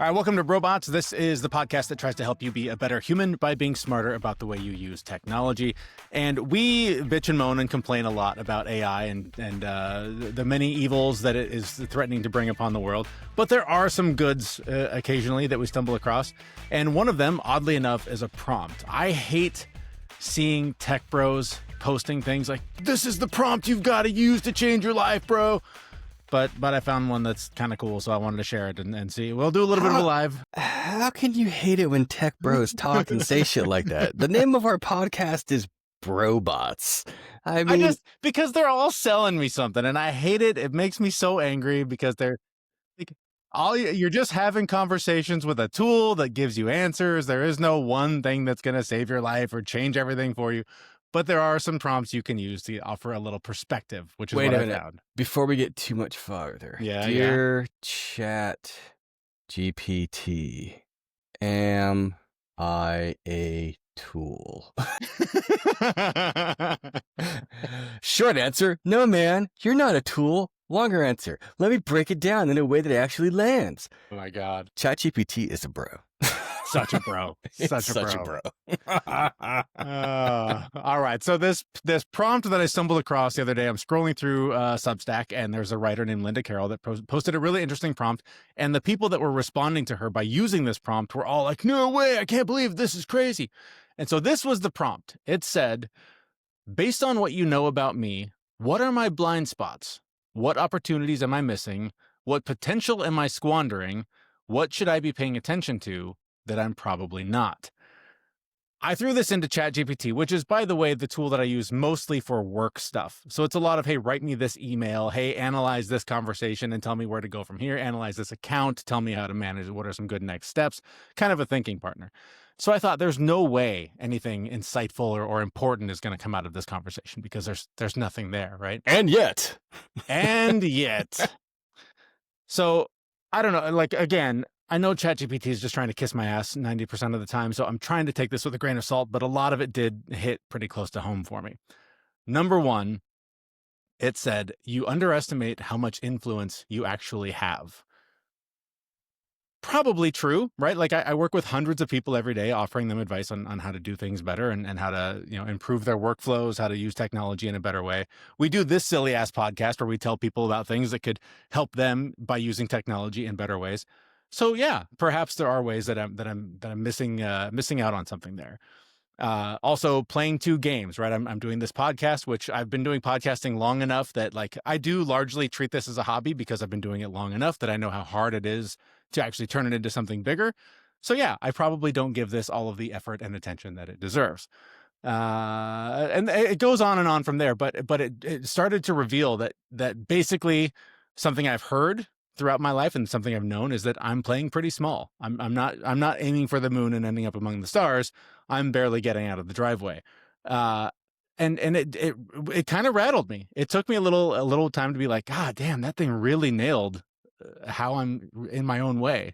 All right, welcome to Robots. This is the podcast that tries to help you be a better human by being smarter about the way you use technology. And we bitch and moan and complain a lot about AI and the many evils that it is threatening to bring upon the world. But there are some goods occasionally that we stumble across. And one of them, oddly enough, is a prompt. I hate seeing tech bros posting things like, this is the prompt you've got to use to change your life, bro. But I found one that's kind of cool, so I wanted to share it and see. We'll do a little bit of a live. How can you hate it when tech bros talk and say shit like that? The name of our podcast is Brobots. I mean, because they're all selling me something, and I hate it. It makes me so angry because you're just having conversations with a tool that gives you answers. There is no one thing that's going to save your life or change everything for you. But there are some prompts you can use to offer a little perspective, which is what I found. Before we get too much farther, dear ChatGPT, am I a tool? Short answer, no, man, you're not a tool. Longer answer, let me break it down in a way that it actually lands. Oh my God. ChatGPT is a bro. Such a bro. Such a bro. All right. So this prompt that I stumbled across the other day, I'm scrolling through Substack, and there's a writer named Linda Carroll that posted a really interesting prompt. And the people that were responding to her by using this prompt were all like, no way, I can't believe this is crazy. And so this was the prompt. It said, based on what you know about me, what are my blind spots? What opportunities am I missing? What potential am I squandering? What should I be paying attention to that I'm probably not? I threw this into ChatGPT, which is, by the way, the tool that I use mostly for work stuff. So it's a lot of, hey, write me this email. Hey, analyze this conversation and tell me where to go from here. Analyze this account. Tell me how to manage it. What are some good next steps? Kind of a thinking partner. So I thought there's no way anything insightful or important is going to come out of this conversation because there's nothing there, right? And yet. So I don't know, like, again, I know ChatGPT is just trying to kiss my ass 90% of the time, so I'm trying to take this with a grain of salt, but a lot of it did hit pretty close to home for me. Number one, it said, you underestimate how much influence you actually have. Probably true, right? Like I work with hundreds of people every day, offering them advice on how to do things better and how to, improve their workflows, how to use technology in a better way. We do this silly ass podcast where we tell people about things that could help them by using technology in better ways. So yeah, perhaps there are ways that I'm missing out on something there. Also playing two games, right? I'm doing this podcast, which I've been doing podcasting long enough that like I do largely treat this as a hobby because I've been doing it long enough that I know how hard it is to actually turn it into something bigger. So yeah, I probably don't give this all of the effort and attention that it deserves. And it goes on and on from there, but it started to reveal that basically something I've heard throughout my life and something I've known is that I'm playing pretty small. I'm not aiming for the moon and ending up among the stars. I'm barely getting out of the driveway. And it kind of rattled me. It took me a little time to be like, God damn, that thing really nailed how I'm in my own way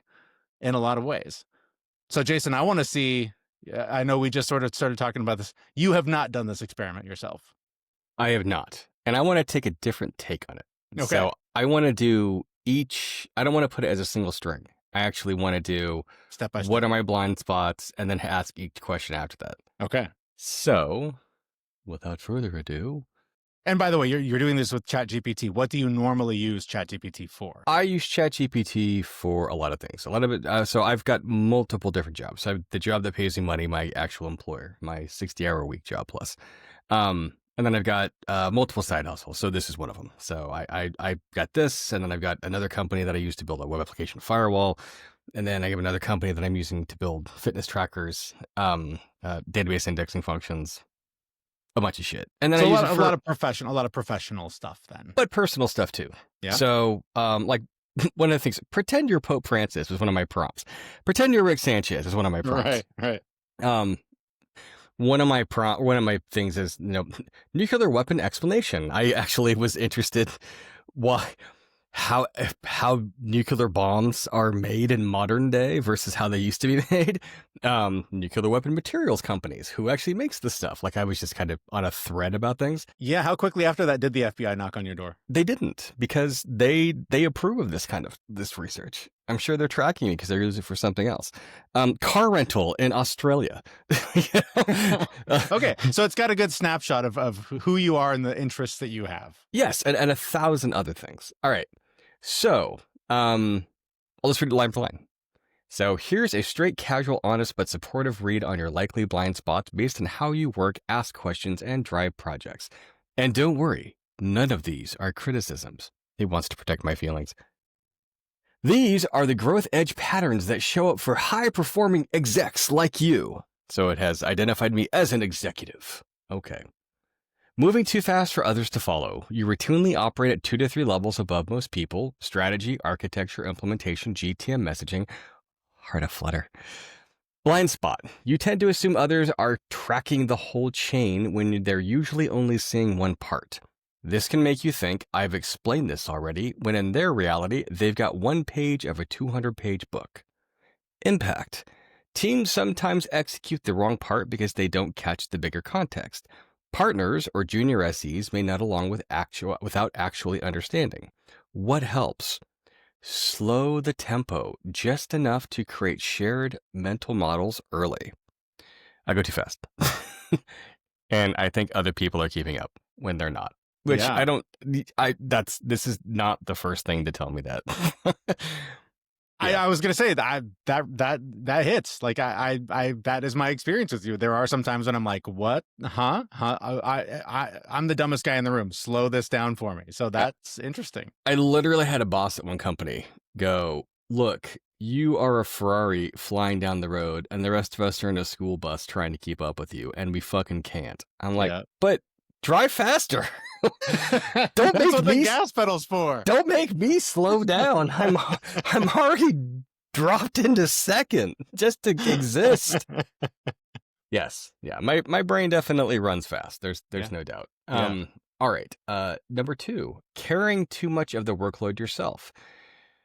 in a lot of ways. So Jason, I want to see, I know we just sort of started talking about this. You have not done this experiment yourself. I have not. And I want to take a different take on it. Okay. So I want to do I don't want to put it as a single string. I actually want to do step by step. What are my blind spots? And then ask each question after that. Okay. So without further ado. And by the way, you're doing this with ChatGPT. What do you normally use ChatGPT for? I use ChatGPT for a lot of things. A lot of it. So I've got multiple different jobs. So I have the job that pays me money, my actual employer, my 60-hour-a-week job plus. And then I've got multiple side hustles. So this is one of them. So I got this, and then I've got another company that I use to build a web application firewall. And then I have another company that I'm using to build fitness trackers, database indexing functions, a bunch of shit. And then so I use a lot of professional stuff then. But personal stuff too. Yeah. So like one of the things, pretend you're Pope Francis was one of my prompts. Pretend you're Rick Sanchez is one of my prompts. Right. One of my things is, nuclear weapon explanation. I actually was interested how nuclear bombs are made in modern day versus how they used to be made. Nuclear weapon materials companies, who actually makes this stuff. Like I was just kind of on a thread about things. Yeah. How quickly after that did the FBI knock on your door? They didn't, because they approve of this research. I'm sure they're tracking me because they're using it for something else. Car rental in Australia. You know? Okay, so it's got a good snapshot of who you are and the interests that you have. Yes, and 1,000 other things. All right. So, I'll just read it line for line. So here's a straight, casual, honest, but supportive read on your likely blind spots based on how you work, ask questions, and drive projects. And don't worry, none of these are criticisms. It wants to protect my feelings. These are the growth edge patterns that show up for high-performing execs like you. So it has identified me as an executive. Okay. Moving too fast for others to follow. You routinely operate at 2 to 3 levels above most people. Strategy, architecture, implementation, GTM messaging. Heart a flutter. Blind spot. You tend to assume others are tracking the whole chain when they're usually only seeing one part. This can make you think, I've explained this already, when in their reality, they've got one page of a 200-page book. Impact. Teams sometimes execute the wrong part because they don't catch the bigger context. Partners or junior SEs may nod along without actually understanding. What helps? Slow the tempo just enough to create shared mental models early. I go too fast. And I think other people are keeping up when they're not. Which Yeah. this is not the first thing to tell me that. Yeah. I was gonna say that hits. Like I that is my experience with you. There are some times when I'm like, what? Huh? I'm the dumbest guy in the room. Slow this down for me. So that's interesting. I literally had a boss at one company go, look, you are a Ferrari flying down the road, and the rest of us are in a school bus trying to keep up with you, and we fucking can't. I'm like, but drive faster. Don't That's what the gas pedal's for. Don't make me slow down. I'm already dropped into second just to exist. Yes. Yeah. My brain definitely runs fast. There's no doubt. All right. Number 2, carrying too much of the workload yourself.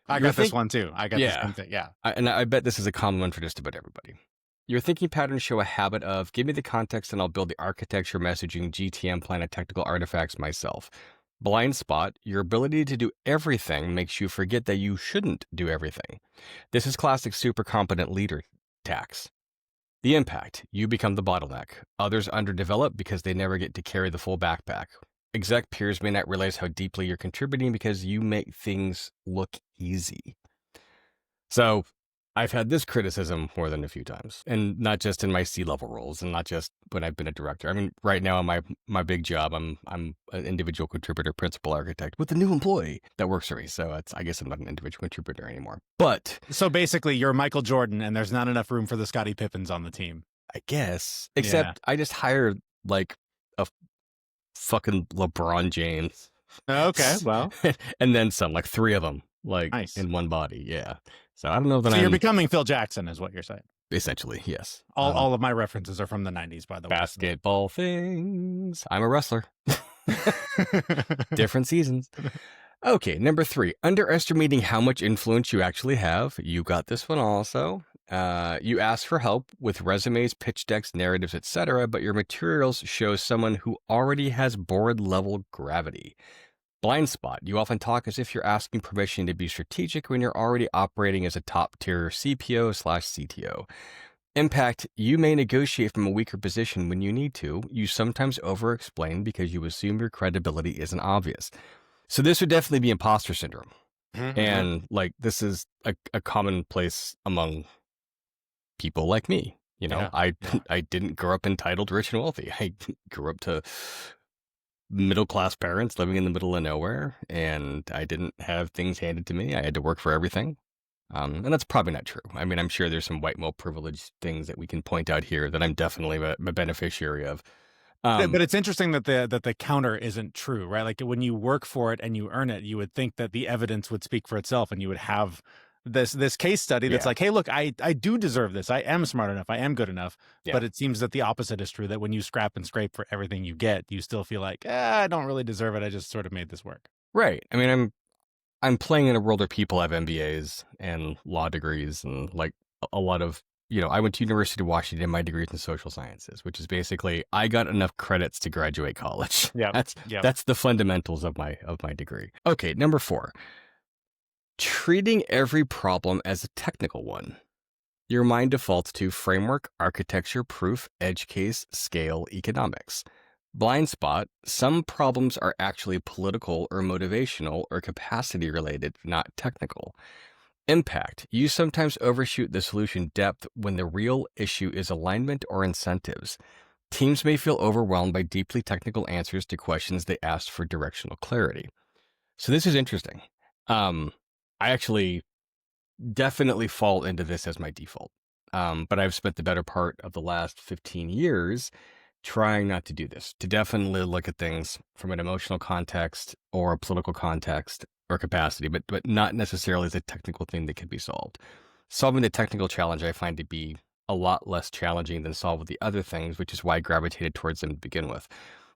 I got this one too. I got this one thing. Yeah. And I bet this is a common one for just about everybody. Your thinking patterns show a habit of, give me the context and I'll build the architecture, messaging, GTM plan, and technical artifacts myself. Blind spot, your ability to do everything makes you forget that you shouldn't do everything. This is classic super competent leader tax. The impact, you become the bottleneck. Others underdevelop because they never get to carry the full backpack. Exec peers may not realize how deeply you're contributing because you make things look easy. So I've had this criticism more than a few times, and not just in my C-level roles, and not just when I've been a director. I mean, right now in my big job, I'm an individual contributor, principal architect with a new employee that works for me. So I guess I'm not an individual contributor anymore. But so basically, you're Michael Jordan, and there's not enough room for the Scottie Pippins on the team. I guess, except I just hired like a fucking LeBron James. Okay, well, and then some, like 3 of them, like in one body. Yeah. So I don't know that you're becoming Phil Jackson, is what you're saying. Essentially, yes. All of my references are from the 90s, by the way. Basketball things. I'm a wrestler. Different seasons. Okay, number 3, underestimating how much influence you actually have. You got this one also. You ask for help with resumes, pitch decks, narratives, etc., but your materials show someone who already has board-level gravity. Blind spot, you often talk as if you're asking permission to be strategic when you're already operating as a top-tier CPO/CTO. Impact, you may negotiate from a weaker position when you need to. You sometimes over-explain because you assume your credibility isn't obvious. So this would definitely be imposter syndrome. And like, this is a commonplace among people like me. You know, I didn't grow up entitled, rich, and wealthy. I grew up to middle-class parents living in the middle of nowhere, and I didn't have things handed to me. I had to work for everything. And that's probably not true. I mean, I'm sure there's some white male privilege things that we can point out here that I'm definitely a beneficiary of. But it's interesting that the counter isn't true, right? Like when you work for it and you earn it, you would think that the evidence would speak for itself, and you would have this case study that's like, hey, look, I do deserve this. I am smart enough. I am good enough. But it seems that the opposite is true, that when you scrap and scrape for everything you get, you still feel like, I don't really deserve it. I just sort of made this work. Right. I mean, I'm playing in a world where people have MBAs and law degrees and like a lot of, you know, I went to University of Washington, my degree's in social sciences, which is basically I got enough credits to graduate college. Yeah. That's the fundamentals of my degree. Okay, number 4. Treating every problem as a technical one. Your mind defaults to framework, architecture, proof, edge case, scale, economics. Blind spot, some problems are actually political or motivational or capacity related, not technical. Impact, you sometimes overshoot the solution depth when the real issue is alignment or incentives. Teams may feel overwhelmed by deeply technical answers to questions they asked for directional clarity. So this is interesting. I actually definitely fall into this as my default. But I've spent the better part of the last 15 years trying not to do this, to definitely look at things from an emotional context or a political context or capacity, but not necessarily as a technical thing that can be solved. Solving the technical challenge I find to be a lot less challenging than solving the other things, which is why I gravitated towards them to begin with.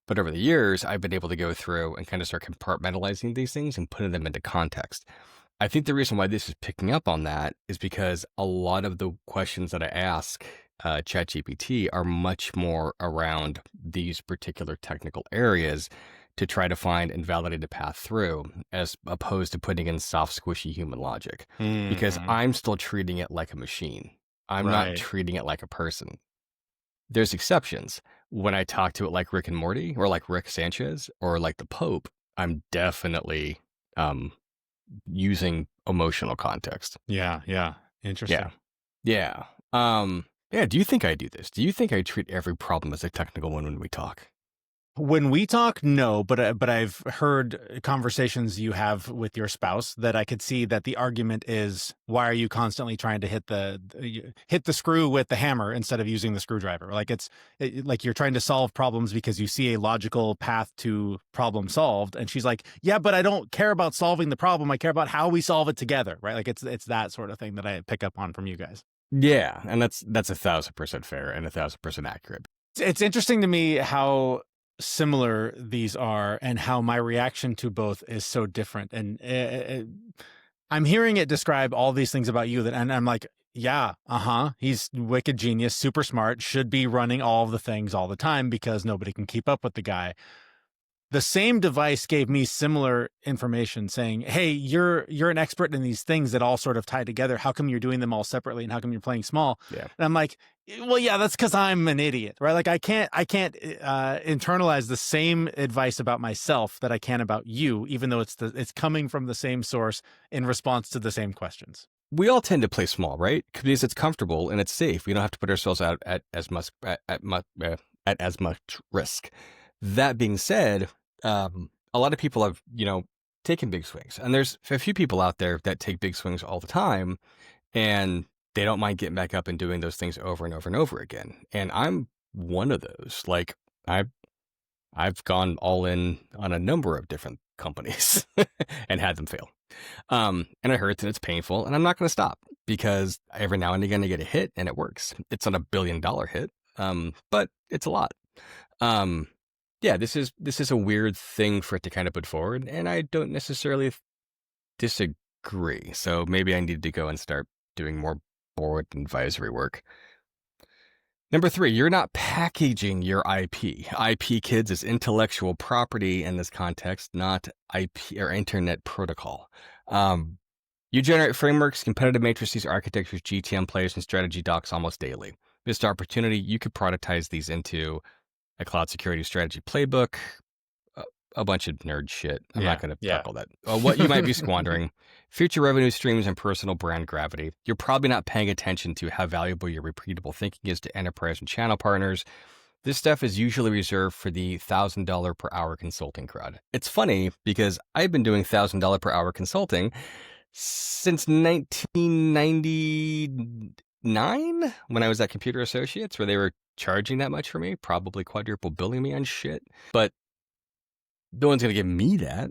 But over the years, I've been able to go through and kind of start compartmentalizing these things and putting them into context. I think the reason why this is picking up on that is because a lot of the questions that I ask ChatGPT are much more around these particular technical areas to try to find and validate a path through, as opposed to putting in soft, squishy human logic. Because Hmm. I'm still treating it like a machine. I'm not Right. treating it like a person. There's exceptions. When I talk to it like Rick and Morty, or like Rick Sanchez, or like the Pope, I'm definitely um, using emotional context. Yeah. Yeah. Yeah. Interesting. Yeah. Yeah. Do you think I do this? Do you think I treat every problem as a technical one when we talk? When we talk, no, but I've heard conversations you have with your spouse that I could see that the argument is, why are you constantly trying to hit the screw with the hammer instead of using the screwdriver? Like like you're trying to solve problems because you see a logical path to problem solved, and she's like, yeah, but I don't care about solving the problem. I care about how we solve it together, right? Like it's that sort of thing that I pick up on from you guys. Yeah, and that's 1,000% fair and 1,000% accurate. It's interesting to me how similar these are and how my reaction to both is so different. And I'm hearing it describe all these things about you that, and I'm like, yeah, he's wicked genius, super smart, should be running all of the things all the time because nobody can keep up with the guy. The same device gave me similar information saying, hey, you're an expert in these things that all sort of tie together. How come you're doing them all separately, and how come you're playing small? Yeah. And I'm like, well, yeah, that's because I'm an idiot, right? Like I can't internalize the same advice about myself that I can about you, even though it's coming from the same source in response to the same questions. We all tend to play small, right? Because it's comfortable and it's safe. We don't have to put ourselves out at as much risk. That being said, a lot of people have, taken big swings, and there's a few people out there that take big swings all the time, and they don't mind getting back up and doing those things over and over and over again. And I'm one of those. Like I, I've gone all in on a number of different companies and had them fail. And it hurts and it's painful, and I'm not going to stop because every now and again I get a hit and it works. It's not $1 billion hit, but it's a lot. Um, yeah, this is a weird thing for it to kind of put forward, and I don't necessarily disagree. So maybe I need to go and start doing more board advisory work. Number 3, you're not packaging your IP. IP, kids, is intellectual property in this context, not IP or internet protocol. You generate frameworks, competitive matrices, architectures, GTM players, and strategy docs almost daily. Missed opportunity, you could productize these into a cloud security strategy playbook, a bunch of nerd shit. I'm not Yeah, going to yeah. talk all that. What you might be squandering, future revenue streams and personal brand gravity. You're probably not paying attention to how valuable your repeatable thinking is to enterprise and channel partners. This stuff is usually reserved for the $1,000 per hour consulting crowd. It's funny because I've been doing $1,000 per hour consulting since 1999 when I was at Computer Associates, where they were charging that much for me, probably quadruple billing me on shit. But no one's going to give me that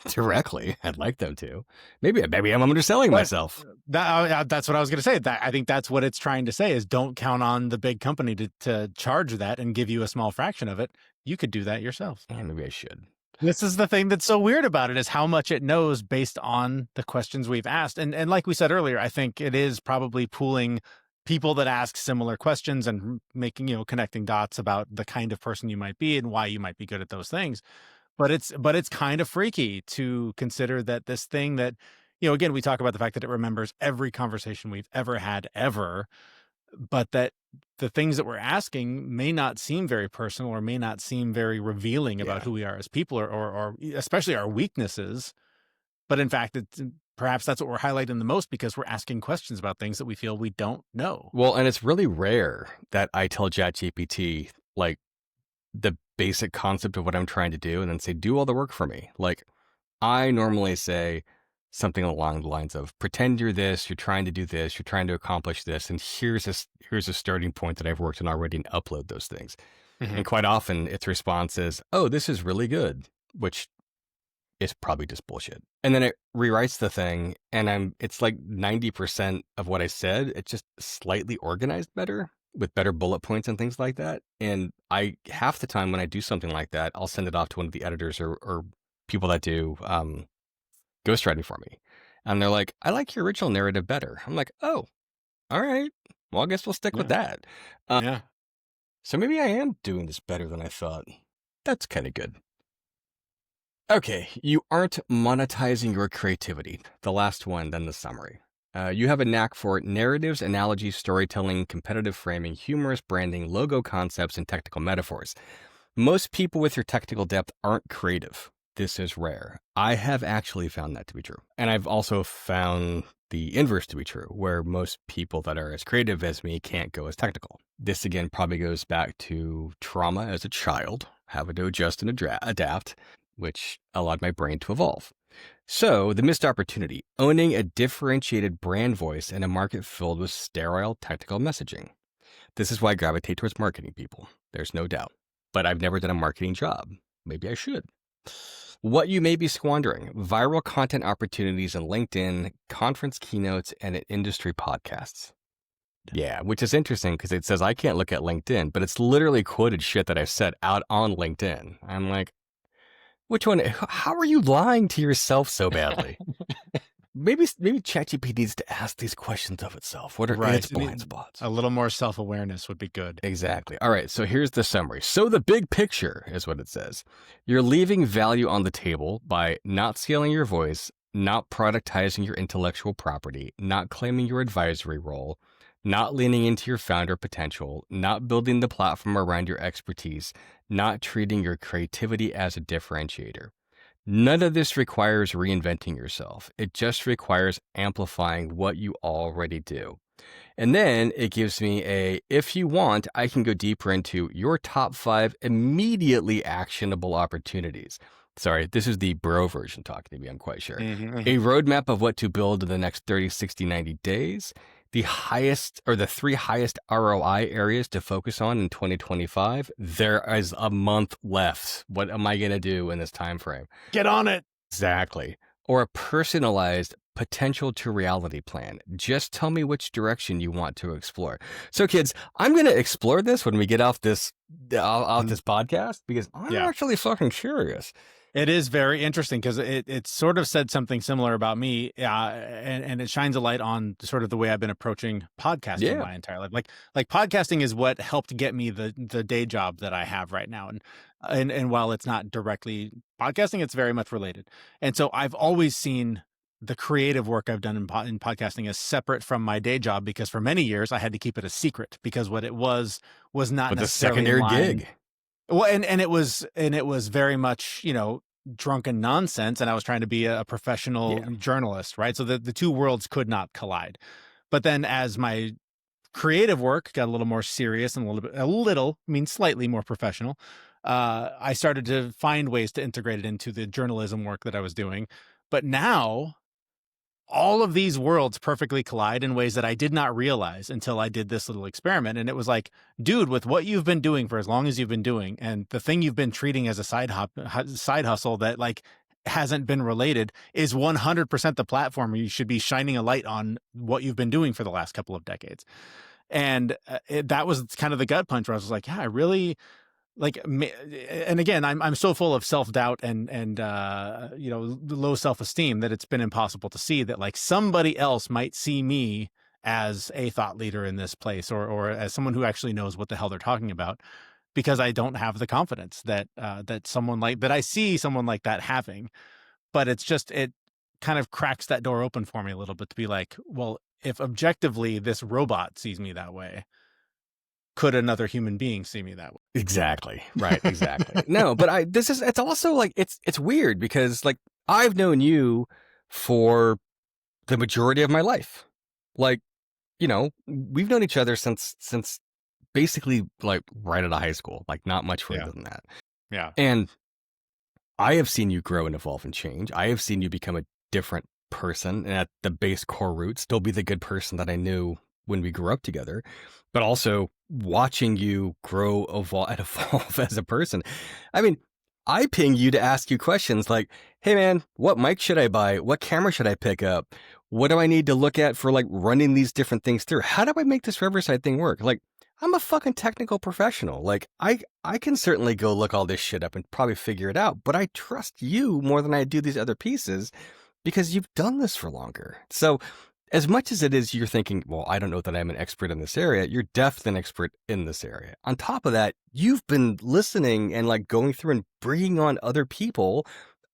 directly. I'd like them to. Maybe I'm underselling But myself. that's what I was going to say. That I think that's what it's trying to say is, don't count on the big company to charge that and give you a small fraction of it. You could do that yourself. Yeah, maybe I should. This is the thing that's so weird about it, is how much it knows based on the questions we've asked. And like we said earlier, I think it is probably pooling people that ask similar questions and making, connecting dots about the kind of person you might be and why you might be good at those things. But it's kind of freaky to consider that this thing that, again, we talk about the fact that it remembers every conversation we've ever had ever, but that the things that we're asking may not seem very personal or may not seem very revealing about Yeah. who we are as people, or especially our weaknesses. But in fact, perhaps that's what we're highlighting the most because we're asking questions about things that we feel we don't know. Well, and it's really rare that I tell ChatGPT like the basic concept of what I'm trying to do and then say, do all the work for me. Like I normally say something along the lines of pretend you're this, you're trying to do this, you're trying to accomplish this, and here's a starting point that I've worked on already and upload those things. Mhm. And quite often its response is, oh, this is really good, which is probably just bullshit. And then it rewrites the thing and it's like 90% of what I said, it's just slightly organized better with better bullet points and things like that. And I half the time when I do something like that, I'll send it off to one of the editors or people that do ghostwriting for me. And they're like, I like your original narrative better. I'm like, oh, all right. Well, I guess we'll stick with Yeah. that. Uh, Yeah. so maybe I am doing this better than I thought. That's kind of good. Okay, you aren't monetizing your creativity. The last one, then the summary. You have a knack for narratives, analogies, storytelling, competitive framing, humorous branding, logo concepts, and technical metaphors. Most people with your technical depth aren't creative. This is rare. I have actually found that to be true. And I've also found the inverse to be true, where most people that are as creative as me can't go as technical. This again probably goes back to trauma as a child, having to adjust and adapt, which allowed my brain to evolve. So, the missed opportunity, owning a differentiated brand voice in a market filled with sterile technical messaging. This is why I gravitate towards marketing people. There's no doubt. But I've never done a marketing job. Maybe I should. What you may be squandering: viral content opportunities in LinkedIn, conference keynotes, and in industry podcasts. Yeah, which is interesting because it says I can't look at LinkedIn, but it's literally quoted shit that I've said out on LinkedIn. I'm like, which one? How are you lying to yourself so badly? Maybe ChatGPT needs to ask these questions of itself. What are its Right. blind spots? A little more self-awareness would be good. Exactly. All right. So here's the summary. So the big picture is what it says. You're leaving value on the table by not scaling your voice, not productizing your intellectual property, not claiming your advisory role, not leaning into your founder potential, not building the platform around your expertise, not treating your creativity as a differentiator. None of this requires reinventing yourself. It just requires amplifying what you already do. And then it gives me if you want, I can go deeper into your top 5 immediately actionable opportunities. Sorry, this is the bro version talking to me, I'm quite sure. A roadmap of what to build in the next 30, 60, 90 days. The highest or the 3 highest ROI areas to focus on in 2025. There is a month left. What am I going to do in this time frame? Get on it. Exactly. Or a personalized potential to reality plan. Just tell me which direction you want to explore. So kids, I'm going to explore this when we get off this podcast because I'm Yeah. actually fucking curious. It is very interesting because it sort of said something similar about me, and it shines a light on sort of the way I've been approaching podcasting my entire life. Like podcasting is what helped get me the day job that I have right now, and while it's not directly podcasting, it's very much related. And so I've always seen the creative work I've done in podcasting as separate from my day job because for many years I had to keep it a secret because what it was not But the necessarily secondary in line. gig. Well, and it was very much, drunken nonsense, and I was trying to be a professional journalist, right? So the two worlds could not collide. But then as my creative work got a little more serious and slightly more professional, I started to find ways to integrate it into the journalism work that I was doing. But now all of these worlds perfectly collide in ways that I did not realize until I did this little experiment. And it was like, dude, with what you've been doing for as long as you've been doing, and the thing you've been treating as a side hustle that like hasn't been related is 100% the platform where you should be shining a light on what you've been doing for the last couple of decades. And that was kind of the gut punch where I was like, yeah, I really like, and again, I'm so full of self-doubt and low self-esteem that it's been impossible to see that like somebody else might see me as a thought leader in this place or as someone who actually knows what the hell they're talking about, because I don't have the confidence that that I see someone like that having. But it's just kind of cracks that door open for me a little bit to be like, well, if objectively this robot sees me that way, could another human being see me that Exactly. Right. way? Exactly. No, but it's also like, it's weird because like I've known you for the majority of my life. Like, we've known each other since basically like right out of high school, like not much Yeah. further than that. Yeah. And I have seen you grow and evolve and change. I have seen you become a different person and at the base core root still be the good person that I knew when we grew up together, but also watching you grow, evolve, and evolve as a person. I mean, I ping you to ask you questions like, hey man, what mic should I buy? What camera should I pick up? What do I need to look at for like running these different things through? How do I make this Riverside thing work? Like, I'm a fucking technical professional. Like, I can certainly go look all this shit up and probably figure it out, but I trust you more than I do these other pieces because you've done this for longer. So, as much as it is you're thinking, well, I don't know that I'm an expert in this area, you're definitely an expert in this area. On top of that, you've been listening and like going through and bringing on other people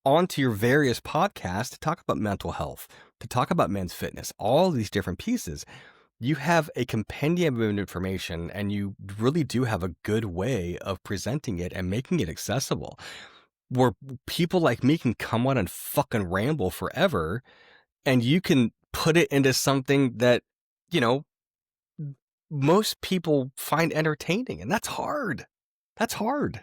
onto your various podcasts to talk about mental health, to talk about men's fitness, all these different pieces. You have a compendium of information and you really do have a good way of presenting it and making it accessible where people like me can come on and fucking ramble forever and you can put it into something that, you know, most people find entertaining. And that's hard. That's hard.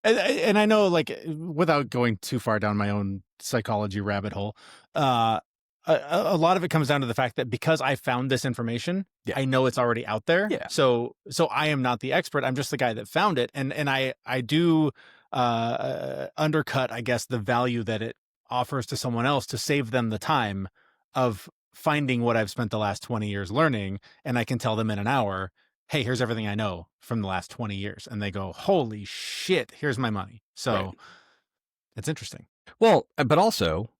And I know, like, without going too far down my own psychology rabbit hole, a lot of it comes down to the fact that because I found this information, Yeah. I know it's already out there. Yeah. So I am not the expert. I'm just the guy that found it, and I do undercut, I guess, the value that it offers to someone else to save them the time of finding what I've spent the last 20 years learning, and I can tell them in an hour, hey, here's everything I know from the last 20 years. And they go, holy shit, here's my money. So Right. it's interesting. Well, but also,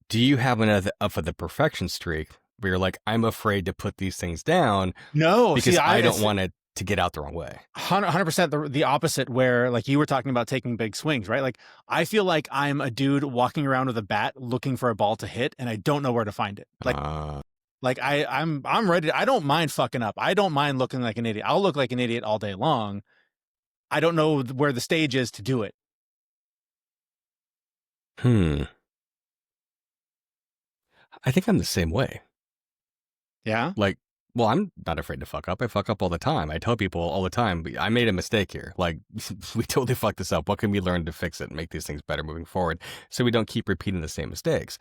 do you have enough of the perfection streak where you're like, I'm afraid to put these things down No, because see, I don't want it to get out the wrong way? 100% the opposite, where like you were talking about taking big swings, right? Like I feel like I'm a dude walking around with a bat looking for a ball to hit and I don't know where to find it. Like I'm ready. I don't mind fucking up. I don't mind looking like an idiot. I'll look like an idiot all day long. I don't know where the stage is to do it. I think I'm the same way. Yeah. Like, well, I'm not afraid to fuck up. I fuck up all the time. I tell people all the time, I made a mistake here. Like, we totally fucked this up. What can we learn to fix it and make these things better moving forward so we don't keep repeating the same mistakes?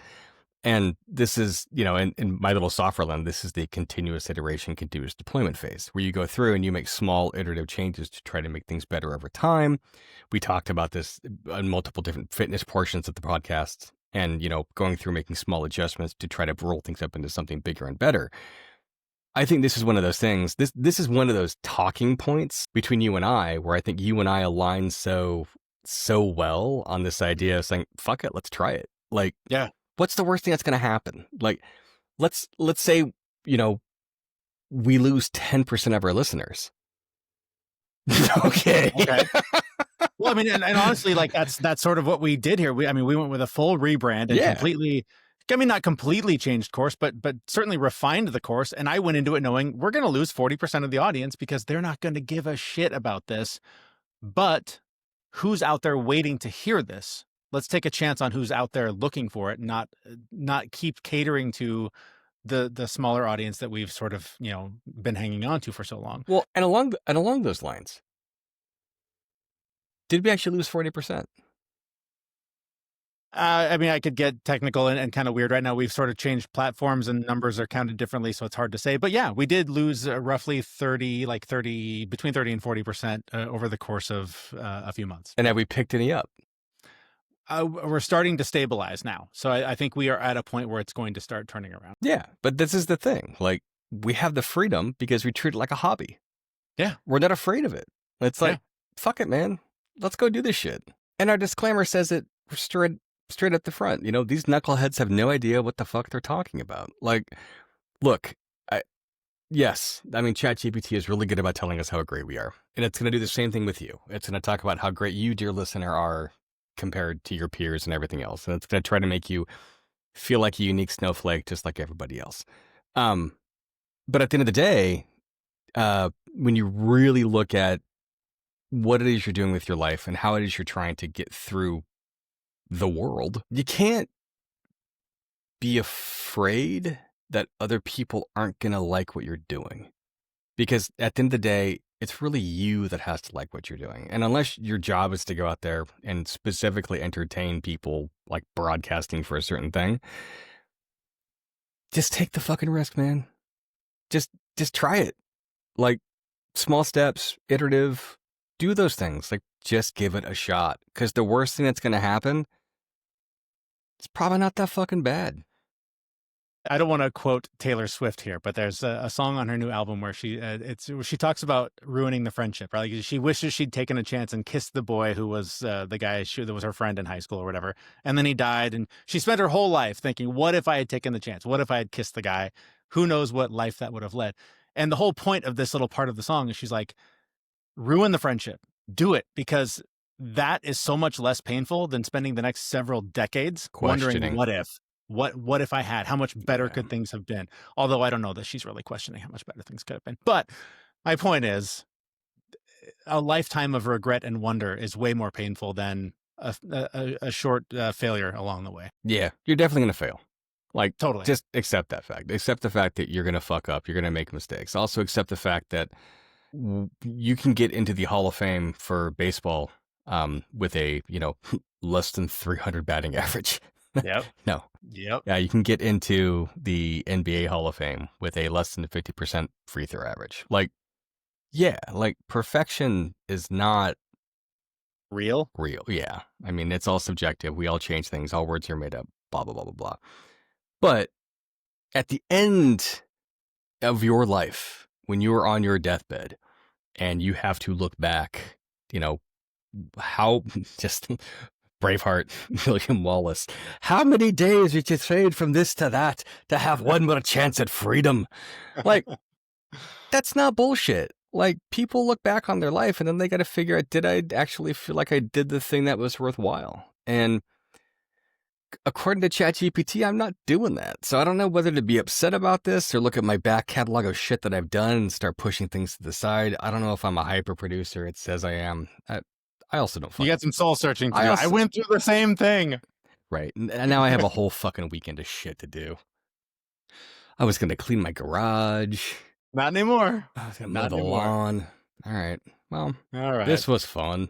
And this is, in my little software land, this is the continuous iteration, continuous deployment phase where you go through and you make small iterative changes to try to make things better over time. We talked about this on multiple different fitness portions of the podcast and, going through making small adjustments to try to roll things up into something bigger and better. I think this is one of those things. This is one of those talking points between you and I where I think you and I align so well on this idea of saying, fuck it, let's try it. Like, Yeah. What's the worst thing that's going to happen? Like, let's say, we lose 10% of our listeners. Okay. Well, I mean, and honestly, like that's sort of what we did here. We went with a full rebrand and completely, not completely changed course, but certainly refined the course. And I went into it knowing we're going to lose 40% of the audience because they're not going to give a shit about this. But who's out there waiting to hear this? Let's take a chance on who's out there looking for it, not keep catering to the smaller audience that we've sort of, been hanging on to for so long. Well, and along those lines, did we actually lose 40%? I could get technical and kind of weird right now. We've sort of changed platforms and numbers are counted differently, so it's hard to say. But yeah, we did lose roughly between 30 and 40% over the course of a few months. And have we picked any up? We're starting to stabilize now. So I think we are at a point where it's going to start turning around. Yeah, but this is the thing. Like, we have the freedom because we treat it like a hobby. Yeah. We're not afraid of it. It's like, fuck it, man. Let's go do this shit. And our disclaimer says it straight up the front. These knuckleheads have no idea what the fuck they're talking about. Like, look, ChatGPT is really good about telling us how great we are. And it's going to do the same thing with you. It's going to talk about how great you, dear listener, are compared to your peers and everything else. And it's going to try to make you feel like a unique snowflake, just like everybody else. But at the end of the day, when you really look at what it is you're doing with your life and how it is you're trying to get through the world, you can't be afraid that other people aren't going to like what you're doing. Because at the end of the day, it's really you that has to like what you're doing. And unless your job is to go out there and specifically entertain people, like broadcasting for a certain thing, just take the fucking risk, man. Just try it. Like, small steps, iterative, do those things. Like, just give it a shot. Because the worst thing that's going to happen, it's probably not that fucking bad. I don't want to quote Taylor Swift here, but there's a song on her new album where she talks about ruining the friendship, right? Like she wishes she'd taken a chance and kissed the boy who was the guy that was her friend in high school or whatever, and then he died, and she spent her whole life thinking, "What if I had taken the chance? What if I had kissed the guy? Who knows what life that would have led?" And the whole point of this little part of the song is she's like, "Ruin the friendship, do it," because that is so much less painful than spending the next several decades wondering Questioning. what if I had, how much better Yeah. could things have been? Although I don't know that she's really questioning how much better things could have been. But my point is, a lifetime of regret and wonder is way more painful than a short failure along the way. Yeah, you're definitely going to fail. Like, Totally. just accept that fact. Accept the fact that you're going to fuck up. You're going to make mistakes. Also accept the fact that you can get into the Hall of Fame for baseball with a, less than 300 batting average. Yep. No. Yep. Yeah, you can get into the NBA Hall of Fame with a less than 50% free throw average. Like, yeah, like perfection is not Real. Yeah. I mean, it's all subjective. We all change things. All words are made up, blah, blah, blah, blah, blah. But at the end of your life, when you are on your deathbed and you have to look back, how just Braveheart, William Wallace, how many days did you trade from this to that to have one more chance at freedom? Like, that's not bullshit. Like, people look back on their life and then they got to figure out, did I actually feel like I did the thing that was worthwhile? And according to ChatGPT, I'm not doing that. So I don't know whether to be upset about this or look at my back catalog of shit that I've done and start pushing things to the side. I don't know if I'm a hyper producer. It says I am. I also don't You got some soul searching to do. I went through the same thing. Right. And now I have a whole fucking weekend of shit to do. I was going to clean my garage. Not anymore. I was going to mow the lawn. All right. Well, this was fun.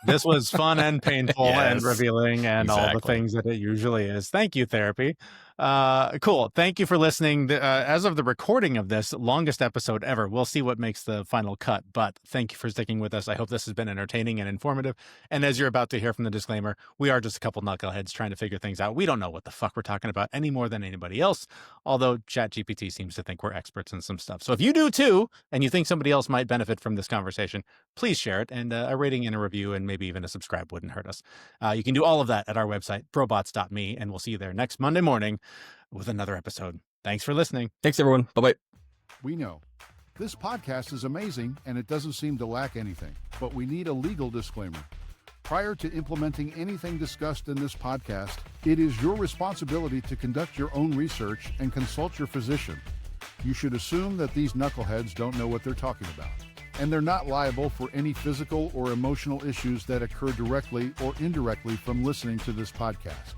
This was fun and painful and Yes, revealing and all the things that it usually is. Thank you, therapy. Cool. Thank you for listening. As of the recording of this, longest episode ever. We'll see what makes the final cut, but thank you for sticking with us. I hope this has been entertaining and informative. And as you're about to hear from the disclaimer, we are just a couple knuckleheads trying to figure things out. We don't know what the fuck we're talking about any more than anybody else, although ChatGPT seems to think we're experts in some stuff. So if you do too, and you think somebody else might benefit from this conversation, please share it. And a rating and a review and maybe even a subscribe wouldn't hurt us. You can do all of that at our website, brobots.me, and we'll see you there next Monday morning with another episode. Thanks for listening. Thanks, everyone. Bye-bye. We know this podcast is amazing and it doesn't seem to lack anything, but we need a legal disclaimer. Prior to implementing anything discussed in this podcast, it is your responsibility to conduct your own research and consult your physician. You should assume that these knuckleheads don't know what they're talking about, and they're not liable for any physical or emotional issues that occur directly or indirectly from listening to this podcast.